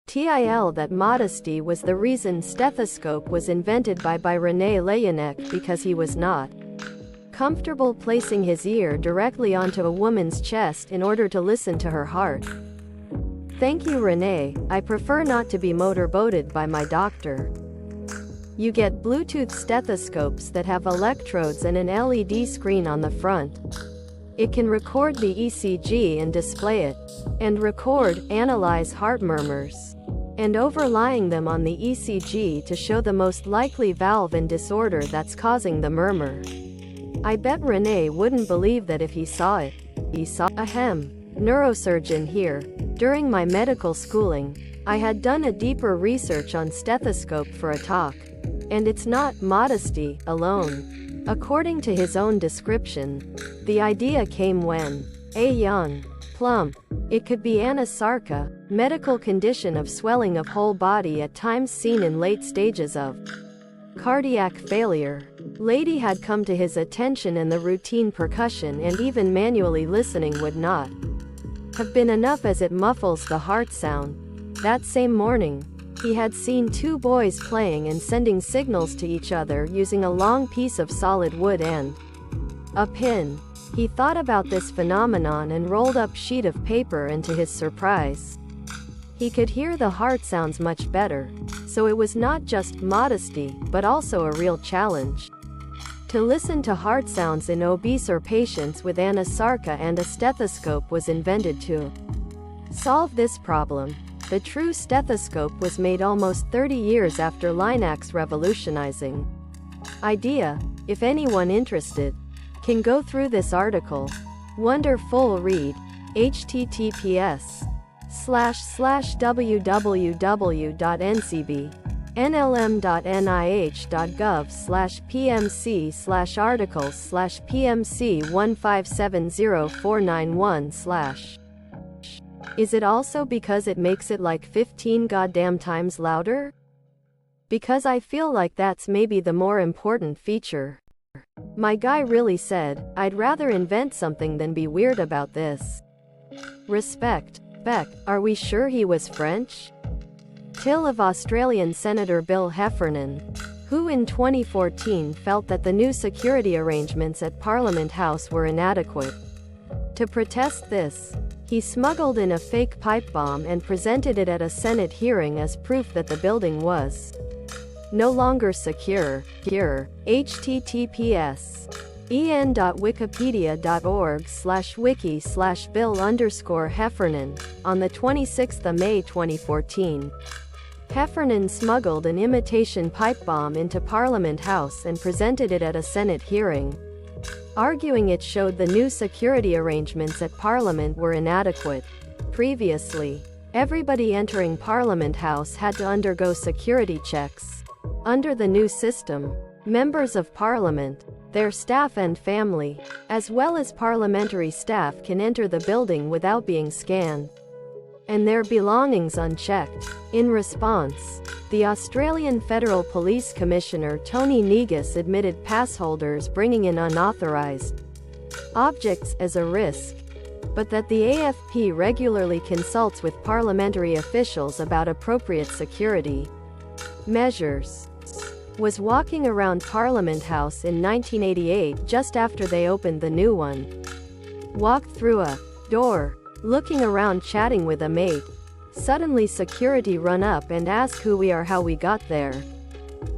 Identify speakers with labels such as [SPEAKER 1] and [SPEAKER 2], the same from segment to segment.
[SPEAKER 1] TIL that modesty was the reason stethoscope was invented by René Laennec because he was not comfortable placing his ear directly onto a woman's chest in order to listen to her heart. Thank you, René. I prefer not to be motorboated by my doctor. You get Bluetooth stethoscopes that have electrodes and an LED screen on the front. It can record the ECG and display it, and analyze heart murmurs, and overlying them on the ECG to show the most likely valve and disorder that's causing the murmur. I bet René wouldn't believe that if he saw it. Neurosurgeon here. During my medical schooling, I had done a deeper research on stethoscope for a talk. And it's not modesty alone. According to his own description, the idea came when a young, plump, it could be anasarca, medical condition of swelling of whole body at times seen in late stages of cardiac failure. Lady had come to his attention, and the routine percussion and even manually listening would not have been enough as it muffles the heart sound. That same morning, he had seen two boys playing and sending signals to each other using a long piece of solid wood and a pin. He thought about this phenomenon and rolled up sheet of paper, and to his surprise, he could hear the heart sounds much better. So it was not just modesty, but also a real challenge. To listen to heart sounds in obese or patients with anasarca, and a stethoscope was invented to solve this problem. The true stethoscope was made almost 30 years after Laennec's revolutionizing idea. If anyone interested can go through this article. Wonderful read. https:/www.ncb.nlm.nih.gov/pmc/articles/pmc1570491/. Is it also because it makes it like 15 goddamn times louder? Because I feel like that's maybe the more important feature. My guy really said, I'd rather invent something than be weird about this. Respect. Beck, are we sure he was French? TIL of Australian Senator Bill Heffernan, who in 2014 felt that the new security arrangements at Parliament House were inadequate. To protest this, he smuggled in a fake pipe bomb and presented it at a Senate hearing as proof that the building was no longer secure. https://en.wikipedia.org/wiki/Bill_Heffernan. On the 26th of May 2014, Heffernan smuggled an imitation pipe bomb into Parliament House and presented it at a Senate hearing, arguing it showed the new security arrangements at Parliament were inadequate. Previously, everybody entering Parliament House had to undergo security checks. Under the new system, members of Parliament, their staff and family, as well as parliamentary staff can enter the building without being scanned, and their belongings unchecked. In response, the Australian Federal Police Commissioner Tony Negus admitted passholders bringing in unauthorised objects as a risk, but that the AFP regularly consults with parliamentary officials about appropriate security measures. Was walking around Parliament House in 1988 just after they opened the new one. Walked through a door, looking around chatting with a mate. Suddenly security run up and ask who we are, how we got there.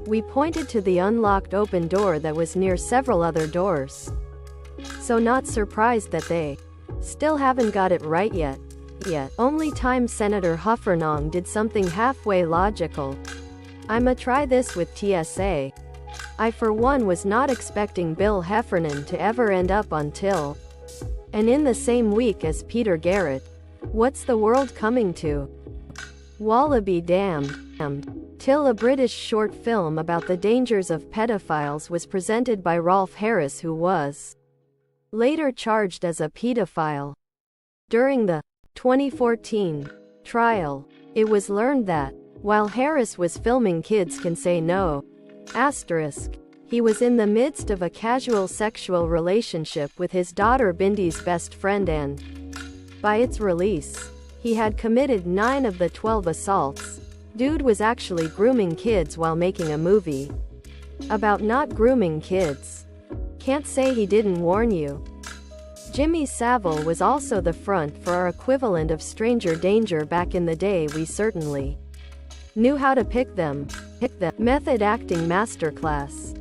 [SPEAKER 1] We pointed to the unlocked open door that was near several other doors. So not surprised that they still haven't got it right yet. Only time Senator Heffernan did something halfway logical. I'ma try this with TSA. I for one was not expecting Bill Heffernan to ever end up on TIL. And in the same week as Peter Garrett. What's the world coming to? Wallaby damned. TIL, a British short film about the dangers of pedophiles, was presented by Rolf Harris, who was later charged as a pedophile. During the 2014 trial, it was learned that while Harris was filming Kids Can Say No*, he was in the midst of a casual sexual relationship with his daughter Bindi's best friend, and by its release, He had committed 9 of the 12 assaults. Dude was actually grooming kids while making a movie about not grooming kids. Can't say he didn't warn you. Jimmy Savile was also the front for our equivalent of Stranger Danger back in the day. We certainly knew how to pick them. Method acting masterclass.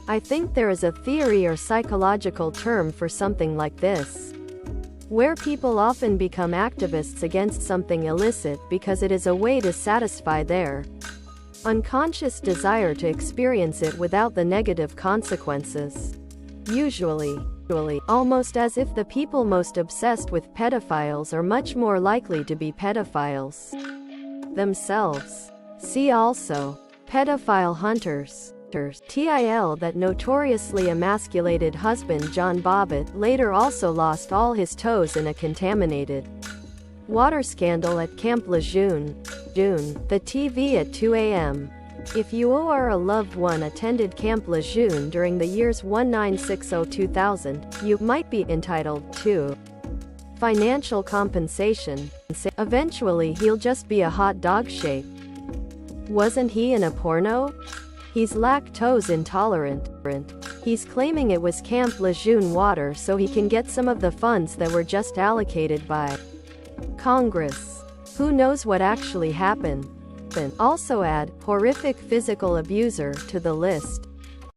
[SPEAKER 1] I think there is a theory or psychological term for something like this, where people often become activists against something illicit because it is a way to satisfy their unconscious desire to experience it without the negative consequences. Usually, almost as if the people most obsessed with pedophiles are much more likely to be pedophiles themselves. See also, pedophile hunters. TIL. That notoriously emasculated husband John Bobbitt later also lost all his toes in a contaminated water scandal at Camp Lejeune. The TV at 2 a.m. If you or a loved one attended Camp Lejeune during the years 1960-2000, you might be entitled to financial compensation. Eventually he'll just be a hot dog shape. Wasn't he in a porno? He's lactose intolerant. He's claiming it was Camp Lejeune water so he can get some of the funds that were just allocated by Congress. Who knows what actually happened? Also add horrific physical abuser to the list.